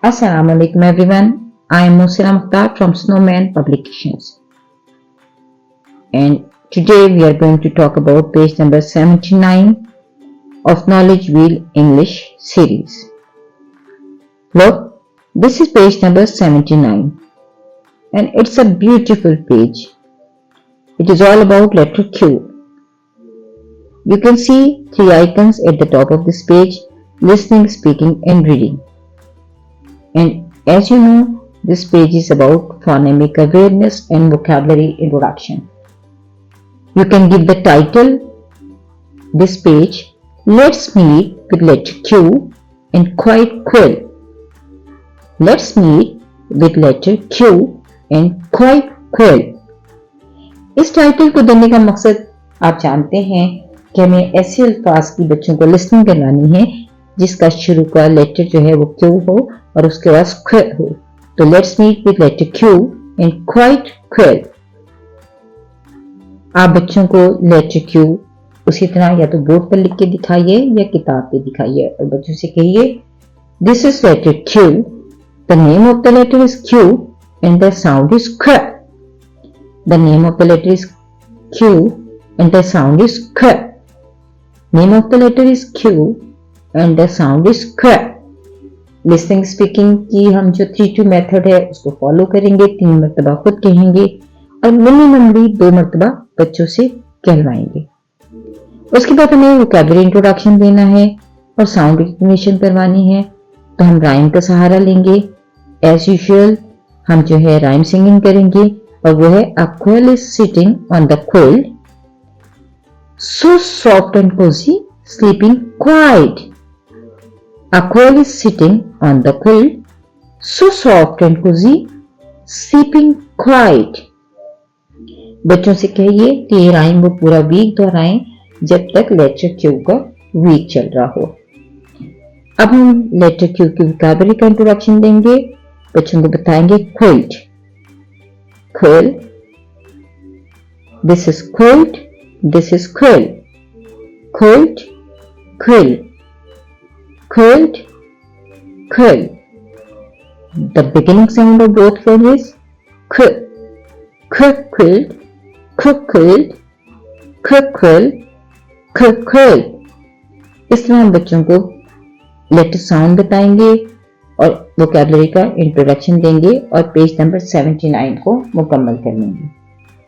Assalamu alaikum everyone. I am Musina Mukhtar from Snowman Publications. And today we are going to talk about page number 79 of Knowledge Wheel English series. Look, this is page number 79 and it's a beautiful page. It is all about letter Q. You can see three icons at the top of this page: listening, speaking and reading. And as you know, this page is about phonemic awareness and vocabulary introduction. You can give the title, this page, Let's Meet with Letter Q and Quiet Quill. Let's meet with letter Q and Quiet Quill. इस title को देने का मकसद आप जानते हैं कि हमें ऐसे अल्फाज की बच्चों को लिस्निंग करवानी है जिसका शुरू का लेटर जो है वो क्यू हो और उसके बाद क्विल हो. तो let's meet with letter Q and quiet quill. आप बच्चों को लेटर क्यू उसी तरह या तो बोर्ड पर लिख के दिखाइए या किताब पे दिखाइए और बच्चों से कहिए, this is letter Q, the name of the letter is Q and the sound is qu. The name of the letter is Q and the sound is qu. Name of the letter is Q and the sound is q. Listening speaking की हम जो 3-2 method है उसको follow करेंगे. 3 मरतबा खुद कहेंगे और मिनिममली 2 मरतबा बच्चों से कहलवाएंगे. उसके बाद हमें वोकैबुलरी इंट्रोडक्शन देना है और साउंड रिकग्निशन करवानी है. तो हम राइम का सहारा लेंगे. एज यूजुअल हम जो है राइम सिंगिंग करेंगे और वो है a quill is sitting on the quill, so soft and cosy, sleeping quiet. A quill is sitting on the quill, so soft and cozy, sleeping quiet. बच्चों से कहिए कि ये राइम वो पूरा वीक दोहराएं जब तक लेटर क्यू का वीक चल रहा हो. अब हम लेटर क्यू की वोकैबुलरी का इंट्रोडक्शन देंगे. बच्चों को बताएंगे quilt, quill, this is quilt, this is quill, quilt, quill, quilt, quill. The beginning sound of both words is q, q quilt, q quilt, q quill, q quill. इस तरह हम बच्चों को लेटर साउंड बताएंगे और वोकैबुलरी का introduction देंगे और पेज नंबर 79 को मुकम्मल कर लेंगे.